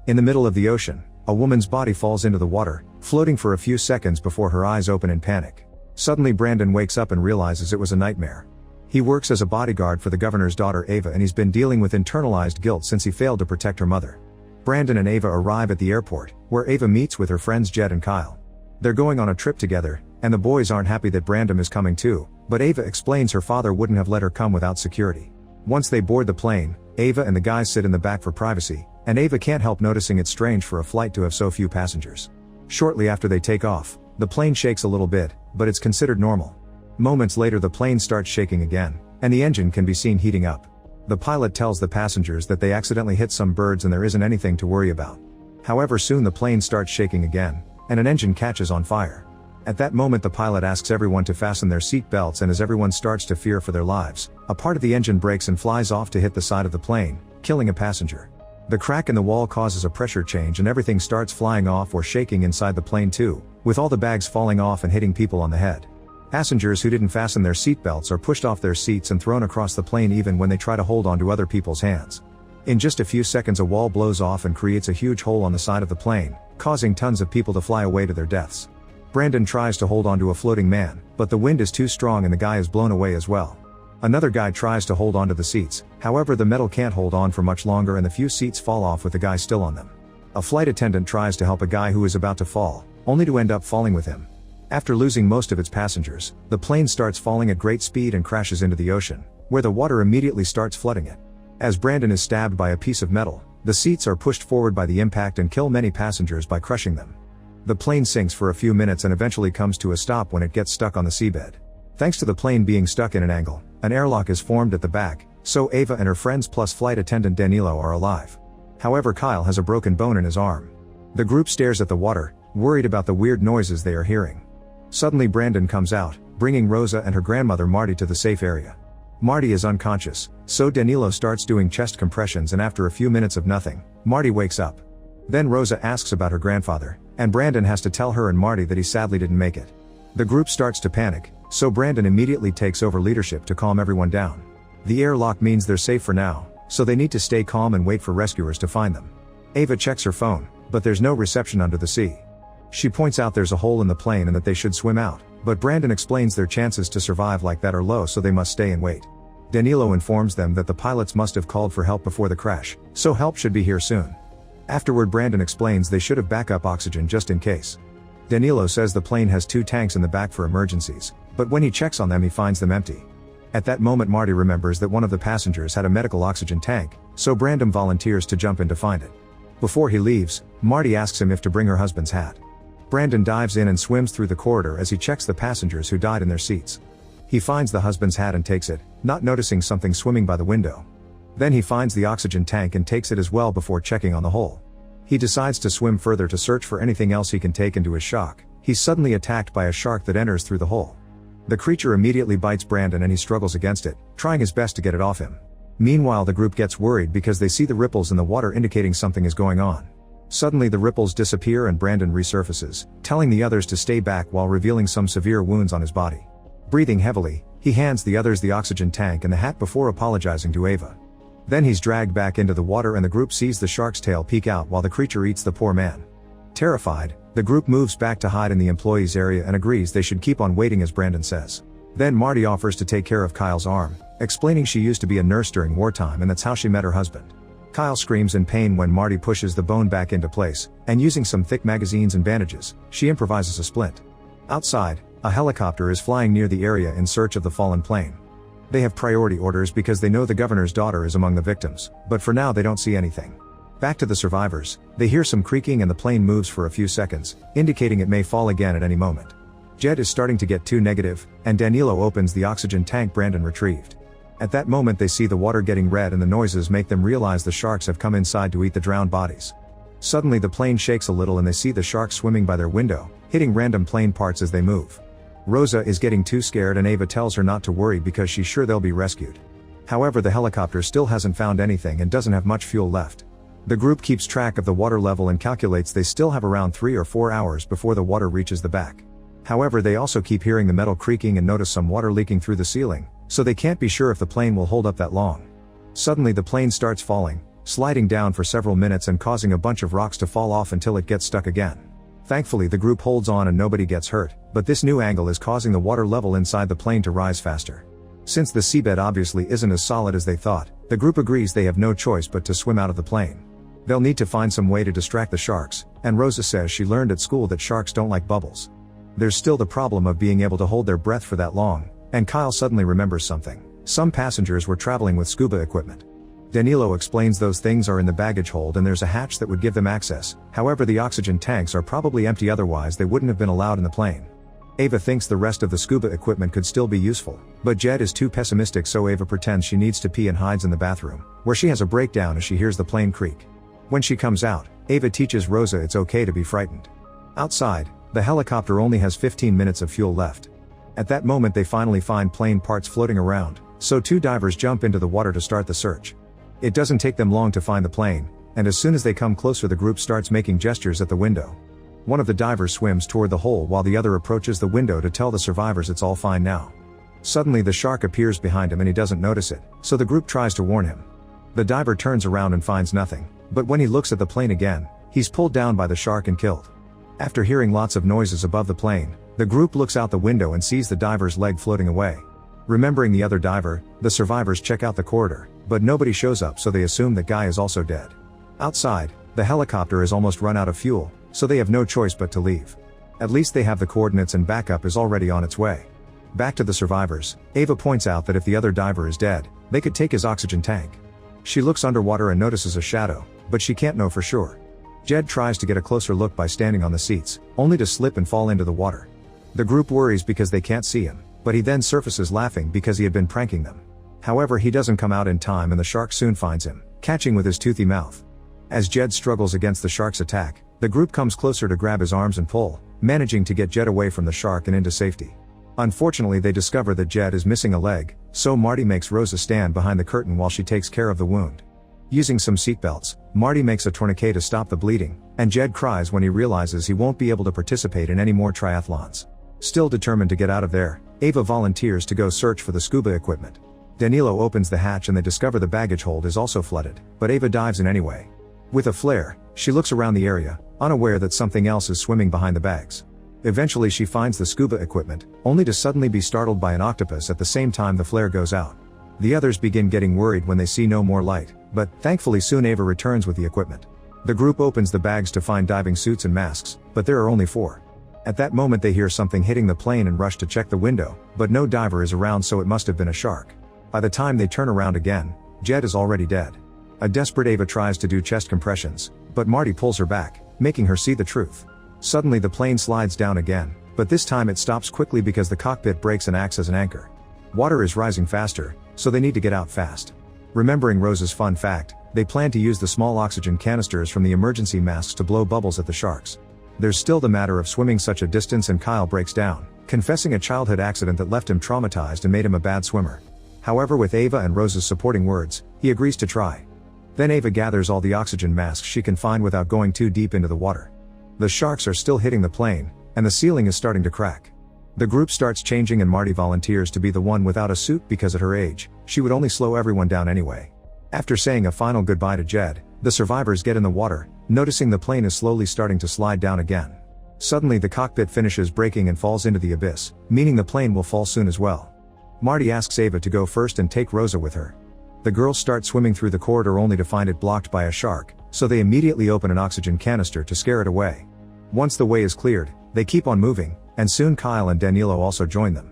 In the middle of the ocean, a woman's body falls into the water, floating for a few seconds before her eyes open in panic. Suddenly Brandon wakes up and realizes it was a nightmare. He works as a bodyguard for the governor's daughter Ava, and he's been dealing with internalized guilt since he failed to protect her mother. Brandon and Ava arrive at the airport, where Ava meets with her friends Jed and Kyle. They're going on a trip together, and the boys aren't happy that Brandon is coming too, but Ava explains her father wouldn't have let her come without security. Once they board the plane, Ava and the guys sit in the back for privacy, and Ava can't help noticing it's strange for a flight to have so few passengers. Shortly after they take off, the plane shakes a little bit, but it's considered normal. Moments later the plane starts shaking again, and the engine can be seen heating up. The pilot tells the passengers that they accidentally hit some birds and there isn't anything to worry about. However, soon the plane starts shaking again, and an engine catches on fire. At that moment the pilot asks everyone to fasten their seat belts, and as everyone starts to fear for their lives, a part of the engine breaks and flies off to hit the side of the plane, killing a passenger. The crack in the wall causes a pressure change and everything starts flying off or shaking inside the plane too, with all the bags falling off and hitting people on the head. Passengers who didn't fasten their seatbelts are pushed off their seats and thrown across the plane even when they try to hold onto other people's hands. In just a few seconds a wall blows off and creates a huge hole on the side of the plane, causing tons of people to fly away to their deaths. Brandon tries to hold onto a floating man, but the wind is too strong and the guy is blown away as well. Another guy tries to hold onto the seats, however the metal can't hold on for much longer and the few seats fall off with the guy still on them. A flight attendant tries to help a guy who is about to fall, only to end up falling with him. After losing most of its passengers, the plane starts falling at great speed and crashes into the ocean, where the water immediately starts flooding it. As Brandon is stabbed by a piece of metal, the seats are pushed forward by the impact and kill many passengers by crushing them. The plane sinks for a few minutes and eventually comes to a stop when it gets stuck on the seabed. Thanks to the plane being stuck in an angle, an airlock is formed at the back, so Ava and her friends plus flight attendant Danilo are alive. However, Kyle has a broken bone in his arm. The group stares at the water, worried about the weird noises they are hearing. Suddenly Brandon comes out, bringing Rosa and her grandmother Marty to the safe area. Marty is unconscious, so Danilo starts doing chest compressions, and after a few minutes of nothing, Marty wakes up. Then Rosa asks about her grandfather, and Brandon has to tell her and Marty that he sadly didn't make it. The group starts to panic, so Brandon immediately takes over leadership to calm everyone down. The airlock means they're safe for now, so they need to stay calm and wait for rescuers to find them. Ava checks her phone, but there's no reception under the sea. She points out there's a hole in the plane and that they should swim out, but Brandon explains their chances to survive like that are low, so they must stay and wait. Danilo informs them that the pilots must have called for help before the crash, so help should be here soon. Afterward Brandon explains they should have backup oxygen just in case. Danilo says the plane has 2 tanks in the back for emergencies, but when he checks on them he finds them empty. At that moment Marty remembers that one of the passengers had a medical oxygen tank, so Brandon volunteers to jump in to find it. Before he leaves, Marty asks him if to bring her husband's hat. Brandon dives in and swims through the corridor as he checks the passengers who died in their seats. He finds the husband's hat and takes it, not noticing something swimming by the window. Then he finds the oxygen tank and takes it as well before checking on the hole. He decides to swim further to search for anything else he can take, and to his shock, he's suddenly attacked by a shark that enters through the hole. The creature immediately bites Brandon and he struggles against it, trying his best to get it off him. Meanwhile the group gets worried because they see the ripples in the water indicating something is going on. Suddenly the ripples disappear and Brandon resurfaces, telling the others to stay back while revealing some severe wounds on his body. Breathing heavily, he hands the others the oxygen tank and the hat before apologizing to Ava. Then he's dragged back into the water and the group sees the shark's tail peek out while the creature eats the poor man. Terrified, the group moves back to hide in the employees area and agrees they should keep on waiting as Brandon says. Then Marty offers to take care of Kyle's arm, explaining she used to be a nurse during wartime and that's how she met her husband. Kyle screams in pain when Marty pushes the bone back into place, and using some thick magazines and bandages, she improvises a splint. Outside, a helicopter is flying near the area in search of the fallen plane. They have priority orders because they know the governor's daughter is among the victims, but for now they don't see anything. Back to the survivors, they hear some creaking and the plane moves for a few seconds, indicating it may fall again at any moment. Jed is starting to get too negative, and Danilo opens the oxygen tank Brandon retrieved. At that moment they see the water getting red and the noises make them realize the sharks have come inside to eat the drowned bodies. Suddenly the plane shakes a little and they see the sharks swimming by their window, hitting random plane parts as they move. Rosa is getting too scared and Ava tells her not to worry because she's sure they'll be rescued. However, the helicopter still hasn't found anything and doesn't have much fuel left. The group keeps track of the water level and calculates they still have around 3 or 4 hours before the water reaches the back. However, they also keep hearing the metal creaking and notice some water leaking through the ceiling, so they can't be sure if the plane will hold up that long. Suddenly the plane starts falling, sliding down for several minutes and causing a bunch of rocks to fall off until it gets stuck again. Thankfully the group holds on and nobody gets hurt, but this new angle is causing the water level inside the plane to rise faster. Since the seabed obviously isn't as solid as they thought, the group agrees they have no choice but to swim out of the plane. They'll need to find some way to distract the sharks, and Rosa says she learned at school that sharks don't like bubbles. There's still the problem of being able to hold their breath for that long, and Kyle suddenly remembers something. Some passengers were traveling with scuba equipment. Danilo explains those things are in the baggage hold and there's a hatch that would give them access, however the oxygen tanks are probably empty, otherwise they wouldn't have been allowed in the plane. Ava thinks the rest of the scuba equipment could still be useful, but Jed is too pessimistic, so Ava pretends she needs to pee and hides in the bathroom, where she has a breakdown as she hears the plane creak. When she comes out, Ava teaches Rosa it's okay to be frightened. Outside, the helicopter only has 15 minutes of fuel left. At that moment they finally find plane parts floating around, so 2 divers jump into the water to start the search. It doesn't take them long to find the plane, and as soon as they come closer the group starts making gestures at the window. One of the divers swims toward the hole while the other approaches the window to tell the survivors it's all fine now. Suddenly the shark appears behind him and he doesn't notice it, so the group tries to warn him. The diver turns around and finds nothing, but when he looks at the plane again, he's pulled down by the shark and killed. After hearing lots of noises above the plane, the group looks out the window and sees the diver's leg floating away. Remembering the other diver, the survivors check out the corridor, but nobody shows up, so they assume that Guy is also dead. Outside, the helicopter has almost run out of fuel, so they have no choice but to leave. At least they have the coordinates and backup is already on its way. Back to the survivors, Ava points out that if the other diver is dead, they could take his oxygen tank. She looks underwater and notices a shadow, but she can't know for sure. Jed tries to get a closer look by standing on the seats, only to slip and fall into the water. The group worries because they can't see him, but he then surfaces laughing because he had been pranking them. However, he doesn't come out in time and the shark soon finds him, catching with his toothy mouth. As Jed struggles against the shark's attack, the group comes closer to grab his arms and pull, managing to get Jed away from the shark and into safety. Unfortunately, they discover that Jed is missing a leg, so Marty makes Rosa stand behind the curtain while she takes care of the wound. Using some seatbelts, Marty makes a tourniquet to stop the bleeding, and Jed cries when he realizes he won't be able to participate in any more triathlons. Still determined to get out of there, Ava volunteers to go search for the scuba equipment. Danilo opens the hatch and they discover the baggage hold is also flooded, but Ava dives in anyway. With a flare, she looks around the area, unaware that something else is swimming behind the bags. Eventually she finds the scuba equipment, only to suddenly be startled by an octopus at the same time the flare goes out. The others begin getting worried when they see no more light, but thankfully soon Ava returns with the equipment. The group opens the bags to find diving suits and masks, but there are only 4. At that moment they hear something hitting the plane and rush to check the window, but no diver is around, so it must have been a shark. By the time they turn around again, Jed is already dead. A desperate Ava tries to do chest compressions, but Marty pulls her back, making her see the truth. Suddenly the plane slides down again, but this time it stops quickly because the cockpit breaks and acts as an anchor. Water is rising faster, so they need to get out fast. Remembering Rosa's fun fact, they plan to use the small oxygen canisters from the emergency masks to blow bubbles at the sharks. There's still the matter of swimming such a distance, and Kyle breaks down, confessing a childhood accident that left him traumatized and made him a bad swimmer. However, with Ava and Rosa's supporting words, he agrees to try. Then Ava gathers all the oxygen masks she can find without going too deep into the water. The sharks are still hitting the plane, and the ceiling is starting to crack. The group starts changing and Marty volunteers to be the one without a suit because at her age, she would only slow everyone down anyway. After saying a final goodbye to Jed, the survivors get in the water, noticing the plane is slowly starting to slide down again. Suddenly the cockpit finishes breaking and falls into the abyss, meaning the plane will fall soon as well. Marty asks Ava to go first and take Rosa with her. The girls start swimming through the corridor only to find it blocked by a shark, so they immediately open an oxygen canister to scare it away. Once the way is cleared, they keep on moving, and soon Kyle and Danilo also join them.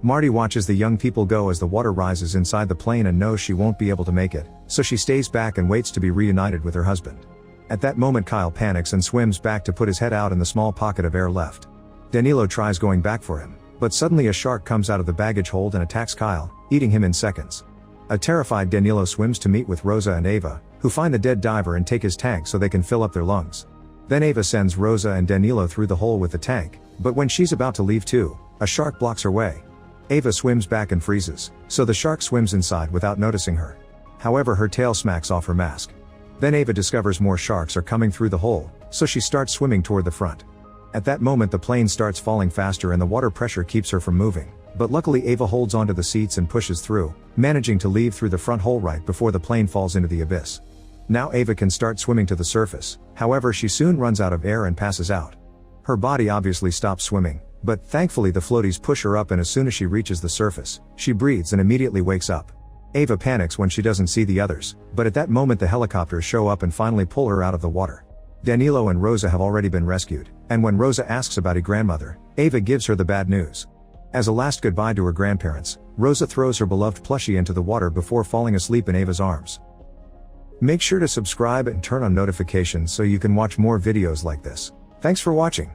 Marty watches the young people go as the water rises inside the plane and knows she won't be able to make it, so she stays back and waits to be reunited with her husband. At that moment Kyle panics and swims back to put his head out in the small pocket of air left. Danilo tries going back for him, but suddenly a shark comes out of the baggage hold and attacks Kyle, eating him in seconds. A terrified Danilo swims to meet with Rosa and Ava, who find the dead diver and take his tank so they can fill up their lungs. Then Ava sends Rosa and Danilo through the hole with the tank, but when she's about to leave too, a shark blocks her way. Ava swims back and freezes, so the shark swims inside without noticing her. However, her tail smacks off her mask. Then Ava discovers more sharks are coming through the hole, so she starts swimming toward the front. At that moment the plane starts falling faster and the water pressure keeps her from moving, but luckily Ava holds onto the seats and pushes through, managing to leave through the front hole right before the plane falls into the abyss. Now Ava can start swimming to the surface, however she soon runs out of air and passes out. Her body obviously stops swimming, but thankfully the floaties push her up, and as soon as she reaches the surface, she breathes and immediately wakes up. Ava panics when she doesn't see the others, but at that moment the helicopters show up and finally pull her out of the water. Danilo and Rosa have already been rescued, and when Rosa asks about her grandmother, Ava gives her the bad news. As a last goodbye to her grandparents, Rosa throws her beloved plushie into the water before falling asleep in Ava's arms. Make sure to subscribe and turn on notifications so you can watch more videos like this. Thanks for watching.